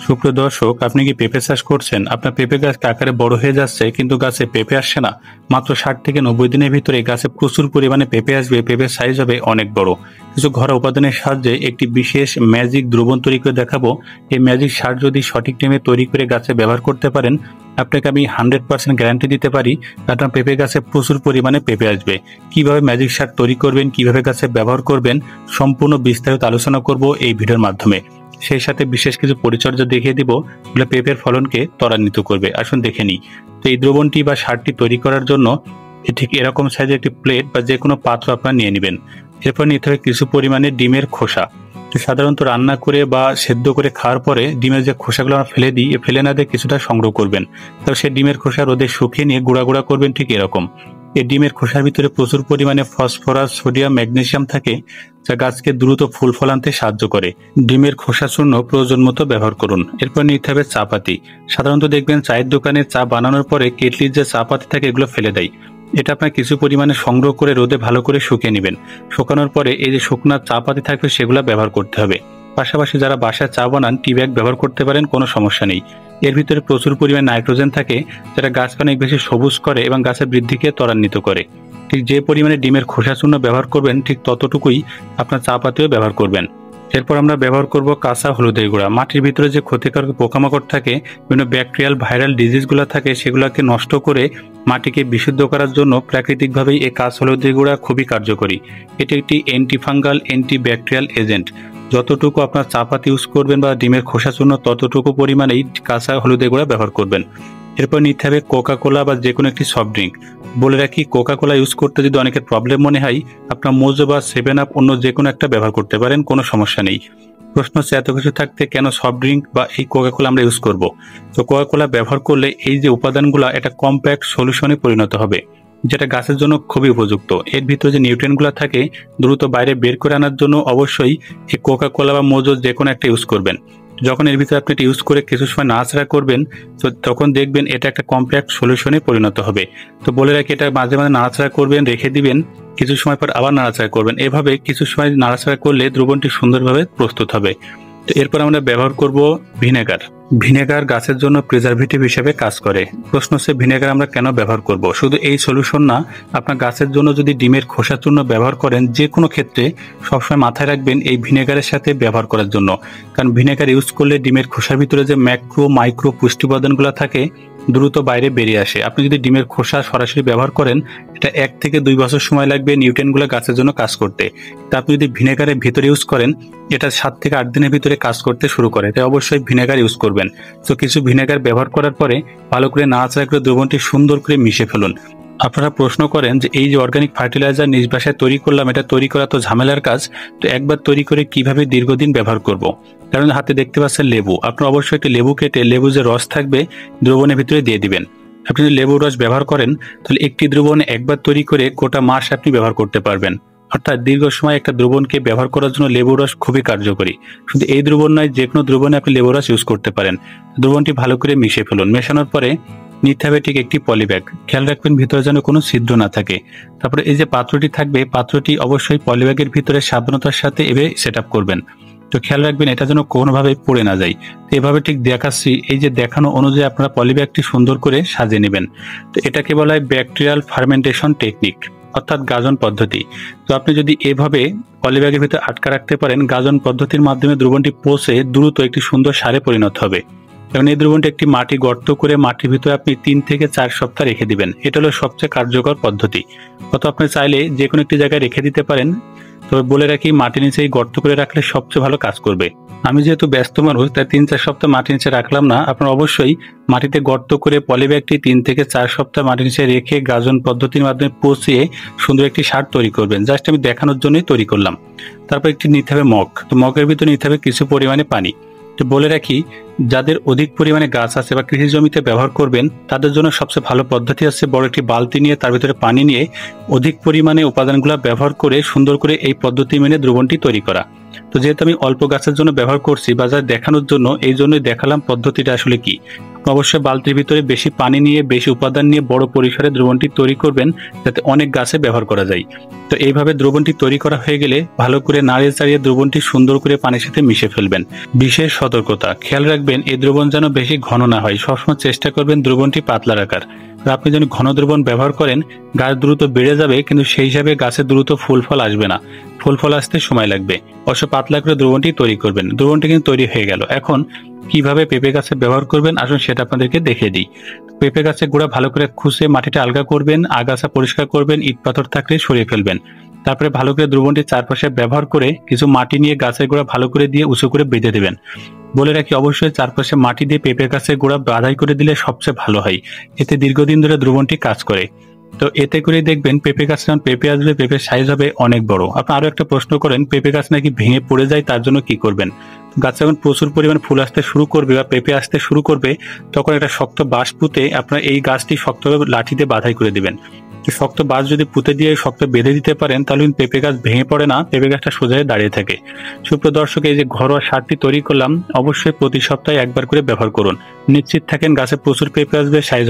সুপ্রিয় দর্শক, আপনি কি পেঁপে চাষ করছেন? আপনার পেঁপে গাছ আকারে বড় হয়ে যাচ্ছে কিন্তু গাছে পেঁপে আসছে না। মাত্র 60 থেকে 90 দিনের ভিতরে গাছে প্রচুর পরিমাণে পেঁপে আসবে, পেঁপের সাইজ হবে অনেক বড়। কিছু ঘরোয়া উপাদানের সাহায্যে একটি বিশেষ ম্যাজিক দ্রবণ তৈরি করে দেখাবো। এই ম্যাজিক সার যদি সঠিক টাইমে তৈরি করে গাছে ব্যবহার করতে পারেন, আপনাকে আমি 100% গ্যারান্টি দিতে পারি আপনার পেঁপে গাছে প্রচুর পরিমাণে পেঁপে আসবে। কিভাবে ম্যাজিক সার তৈরি করবেন, কিভাবে গাছে ব্যবহার করবেন, সম্পূর্ণ বিস্তারিত আলোচনা করব এই ভিডিওর মাধ্যমে। সেই সাথে বিশেষ কিছু পরিচর্যা দেখিয়ে দিব, যেগুলো পেঁপের ফলনকে ত্বরান্বিত করবে। আসুন দেখে নিই। তো এই দ্রবণটি বা সারটি তৈরি করার জন্য ঠিক এরকম সাইজের একটি প্লেট বা যে কোনো পাত্র আপনারা নিয়ে নেবেন। এরপর নিতে হবে কিছু পরিমাণে ডিমের খোসা। তো সাধারণত রান্না করে বা সেদ্ধ করে খাওয়ার পরে ডিমের যে খোসাগুলো আমরা ফেলে দিই, ফেলে না দিয়ে কিছুটা সংগ্রহ করবেন। তো সেই ডিমের খোসা রোদে শুকিয়ে নিয়ে গুঁড়া গুঁড়া করবেন ঠিক এরকম। এই ডিমের খোসার ভিতরে প্রচুর পরিমাণে ফসফরাস, সোডিয়াম, ম্যাগনেসিয়াম থাকে, যা গাছকে দ্রুত ফুল ফল আনতে সাহায্য করে। ডিমের খোসা চূর্ণ প্রয়োজন মতো ব্যবহার করুন। এরপর নিতে হবে চা পাতি। সাধারণত দেখবেন চায়ের দোকানে চা বানানোর পরে কেটলির যে চা পাতি থাকে এগুলো ফেলে দেয়। এটা আপনার কিছু পরিমাণে সংগ্রহ করে রোদে ভালো করে শুকিয়ে নেবেন। শুকানোর পরে এই যে শুকনা চা পাতি থাকবে সেগুলো ব্যবহার করতে হবে। পাশাপাশি যারা বাসায় চা বানান, টি ব্যাগ ব্যবহার করতে পারেন, কোনো সমস্যা নেই। এর ভিতরে প্রচুর পরিমাণে নাইট্রোজেন থাকে, যেটা গাছকে অনেক বেশি সবুজ করে এবং গাছের বৃদ্ধিকে ত্বরান্বিত করে। ঠিক যে পরিমাণে ডিমের খোসা চূর্ণ ব্যবহার করবেন, ঠিক ততটুকুই আপনার চা পাতিও ব্যবহার করবেন। এরপর আমরা ব্যবহার করব কাঁচা হলুদের গুঁড়া। মাটির ভিতরে যে ক্ষতিকারক পোকামাকড় থাকে, বিভিন্ন ব্যাকটেরিয়াল ভাইরাল ডিজিজগুলো থাকে, সেগুলোকে নষ্ট করে মাটিকে বিশুদ্ধ করার জন্য প্রাকৃতিকভাবেই এই কাঁচা হলুদের গুঁড়া খুবই কার্যকরী। এটি একটি অ্যান্টিফাঙ্গাল, অ্যান্টিব্যাকটেরিয়াল এজেন্ট। যতটুকু আপনার চা পাতি ইউজ করবেন বা ডিমের খোসা চূর্ণ, ততটুকু পরিমাণেই কাঁচা হলুদের গুঁড়া ব্যবহার করবেন। এরপর নিতে হবে কোকা কোলা বা যে কোনো একটি সফট ড্রিঙ্ক। বলে রাখি, কোকা কোলা ইউজ করতে যদি অনেকের প্রবলেম মনে হয়, আপনার মোজো বা 7 আপ অন্য যে কোনো একটা ব্যবহার করতে পারেন, কোনো সমস্যা নেই। প্রশ্ন হচ্ছে, এত কিছু থাকতে কেন সফট ড্রিঙ্ক বা এই কোকা কোলা আমরা ইউজ করব? তো কোকা কোলা ব্যবহার করলে এই যে উপাদানগুলো, এটা কম্প্যাক্ট সলিউশনে পরিণত হবে, যেটা গাছের জন্য খুবই উপযুক্ত। এর ভিতরে যে নিউট্রিয়েন্টগুলো থাকে দ্রুত বাইরে বের করে আনার জন্য অবশ্যই এই কোকা কোলা বা মোজো যে কোনো একটা ইউজ করবেন। যখন এর ভিতরে আপনি এটা ইউজ করে কিছু সময় নাড়াচাড়া করবেন, তো তখন দেখবেন এটা একটা কম্প্যাক্ট সলিউশনে পরিণত হবে। তো বলে রাখি, এটা মাঝে মাঝে নাড়াচাড়া করবেন, রেখে দিবেন, কিছু সময় পর আবার নাড়াচাড়া করবেন। এভাবে কিছু সময় নাড়াচাড়া করলে দ্রবণটি সুন্দরভাবে প্রস্তুত হবে। তো এরপর আমরা ব্যবহার করব ভিনেগার। ভিনেগার গাছের জন্য প্রিজারভেটিভ হিসেবে কাজ করে। প্রশ্ন হচ্ছে, ভিনেগার আমরা কেন ব্যবহার করব? শুধু এই সলিউশন না, আপনার গাছের জন্য যদি ডিমের খোসা চূর্ণ ব্যবহার করেন, যে কোনো ক্ষেত্রে সবসময় মাথায় রাখবেন এই ভিনেগারের সাথে ব্যবহার করার জন্য। কারণ ভিনেগার ইউজ করলে ডিমের খোসার ভিতরে যে ম্যাক্রো মাইক্রো পুষ্টি উপাদানগুলো থাকে দ্রুত বাইরে বেরিয়ে আসে। আপনি যদি ডিমের খোসা সরাসরি ব্যবহার করেন, এটা 1 থেকে 2 বছর সময় লাগবে নিউট্রিয়েন্টগুলো গাছের জন্য কাজ করতে। তা আপনি যদি ভিনেগারের ভিতরে ইউজ করেন, এটা 7 থেকে 8 দিনের ভিতরে কাজ করতে শুরু করে। তাই অবশ্যই ভিনেগার ইউজ করবেন। তো কিছু ভিনেগার ব্যবহার করার পরে ভালো করে নাড়াচাড়া করে দ্রবণটি সুন্দর করে মিশিয়ে ফেলুন। আপনারা প্রশ্ন করেন যে এই যে অর্গানিক ফার্টিলাইজার নিজ বাসায় তৈরি করলাম, এটা তৈরি করা তো ঝামেলার কাজ, তো একবার তৈরি করে কিভাবে দীর্ঘদিন ব্যবহার করব? কারণ হাতে দেখতে পাচ্ছেন লেবু, আপনারা অবশ্যই একটি লেবু কেটে লেবু যে রস থাকবে দ্রবণের ভিতরে দিয়ে দিবেন। আপনি যদি লেবুর রস ব্যবহার করেন, তাহলে একটি দ্রবণ একবার তৈরি করে গোটা মাস আপনি ব্যবহার করতে পারবেন। অর্থাৎ দীর্ঘ সময় একটা দ্রবণকে ব্যবহার করার জন্য লেবুর রস খুবই কার্যকরী। শুধু এই দ্রবণ নয়, যে কোনো দ্রবণে আপনি লেবুর রস ইউজ করতে পারেন। দ্রবণটি ভালো করে মিশিয়ে ফেলুন। মেশানোর পরে নিতে হবে ঠিক একটি পলিব্যাগ। খেয়াল রাখবেন ভিতরে যেন কোনো ছিদ্র না থাকে। তারপরে এই যে পাত্রটি থাকবে, পাত্রটি অবশ্যই পলিব্যাগের ভিতরে সাবধানতার সাথে এভাবে সেট আপ করবেন। তো খেয়াল রাখবেন এটা যেন কোনোভাবে পড়ে না যায়। তো এভাবে ঠিক দেখাচ্ছি, এই যে দেখানো অনুযায়ী আপনারা পলিব্যাগটি সুন্দর করে সাজিয়ে নেবেন। তো এটাকে বলা হয় ব্যাকটেরিয়াল ফার্মেন্টেশন টেকনিক, অর্থাৎ গাজন পদ্ধতি। তো আপনি যদি এভাবে পলিব্যাগের ভিতরে আটকা রাখতে পারেন, গাজন পদ্ধতির মাধ্যমে দ্রবণটি পচে দ্রুত একটি সুন্দর সারে পরিণত হবে। এবং এই দ্রবণটি একটি মাটি গর্ত করে মাটির ভিতরে আপনি 3 থেকে 4 সপ্তাহ রেখে দিবেন। এটা হলো সবচেয়ে কার্যকর পদ্ধতি। অথবা আপনি চাইলে যে কোনো একটি জায়গায় রেখে দিতে পারেন। তবে বলে রাখি, মাটির নিচে গর্ত করে রাখলে সবচেয়ে ভালো কাজ করবে। আমি যেহেতু ব্যস্ত মানুষ, তাই 3-4 সপ্তাহ মাটির নিচে রাখলাম না। আপনারা অবশ্যই মাটিতে গর্ত করে পলিব্যাগটি 3 থেকে 4 সপ্তাহ মাটির নিচে রেখে গাজন পদ্ধতির মাধ্যমে পচিয়ে সুন্দর একটি সার তৈরি করবেন। জাস্ট আমি দেখানোর জন্যই তৈরি করলাম। তারপর একটি নিতে হবে মগ। তো মগের ভিতরে নিতে হবে কিছু পরিমাণে পানি। তো বলে রাখি, যাদের অধিক পরিমাণে গাছ আছে বা কৃষি জমিতে ব্যবহার করবেন, তাদের জন্য সবচেয়ে ভালো পদ্ধতি আছে বড় একটি বালতি নিয়ে তার ভিতরে পানি নিয়ে অধিক পরিমাণে উপাদানগুলো ব্যবহার করে সুন্দর করে এই পদ্ধতি মেনে দ্রবণটি তৈরি করা। তো যেহেতু আমি অল্প গাছের জন্য ব্যবহার করছি, বাজার দেখানোর জন্য, এই জন্যই দেখালাম পদ্ধতিটা আসলে কি। আপনি অবশ্যই বালতির ভিতরে বেশি পানি নিয়ে বেশি উপাদান নিয়ে বড় পরিসরে দ্রবণটি তৈরি করবেন, যাতে অনেক গাছে ব্যবহার করা যায়। তো এইভাবে দ্রবণটি তৈরি করা হয়ে গেলে ভালো করে নাড়িয়ে চাড়িয়ে দ্রবণটি সুন্দর করে পানির সাথে মিশে ফেলবেন। বিশেষ সতর্কতা, খেয়াল রাখবেন এই দ্রবণ যেন বেশি ঘন না হয়। সবসময় চেষ্টা করবেন দ্রবণটি পাতলা রাখার। আপনি যদি ঘন দ্রবণ ব্যবহার করেন, গাছ দ্রুত বেড়ে যাবে, কিন্তু সেই হিসাবে গাছে দ্রুত ফুল ফল আসবে না। ফুল ফল আসতে সময় লাগবে। অবশ্য পাতলা করে দ্রবণটি তৈরি করবেন। দ্রবণটি কিন্তু তৈরি হয়ে গেল। এখন কিভাবে পেঁপে গাছে ব্যবহার করবেন আসুন সেটা আপনাদেরকে দেখিয়ে দিই। পেঁপে গাছের গোড়া ভালো করে খুঁচে মাটিটা আলগা করবেন, আগাছা পরিষ্কার করবেন, ইট পাথর থাকলে সরিয়ে ফেলবেন। তারপরে ভালো করে দ্রবণটি চারপাশে ব্যবহার করে কিছু মাটি নিয়ে গাছের গোড়া ভালো করে দিয়ে উঁচু করে বেঁধে দেবেন। বলে রাখি, অবশ্যই চারপাশে মাটি দিয়ে পেঁপে গাছের গোড়া বাঁধাই করে দিলে সবচেয়ে ভালো হয়। এতে দীর্ঘদিন ধরে দ্রবণটি কাজ করে। তো এতে করে দেখবেন পেঁপে গাছ যখন পেঁপে আসবে, পেঁপের সাইজ হবে অনেক বড়। আপনি আরো একটা প্রশ্ন করেন, পেঁপে গাছ নাকি ভেঙে পড়ে যায়, তার জন্য কি করবেন? গাছে যখন প্রচুর পরিমাণ ফুল আসতে শুরু করবে বা পেঁপে আসতে শুরু করবে, তখন একটা শক্ত বাঁশ পুঁতে আপনার এই গাছটি শক্তভাবে লাঠিতে বাঁধাই করে দিবেন। শক্ত বাঁশ যদি পুঁতে দিয়ে শক্ত বেঁধে দিতে পারেন, তাহলে কিন্তু পেঁপে গাছ ভেঙে পড়ে না, পেঁপে গাছটা সোজা হয়ে দাঁড়িয়ে থাকে। সুপ্রিয় দর্শক, এই যে ঘরোয়া সারটি তৈরি করলাম, অবশ্যই প্রতি সপ্তাহে একবার করে ব্যবহার করুন। নিশ্চিত থাকেন গাছে প্রচুর পেঁপে আসবে, সাইজ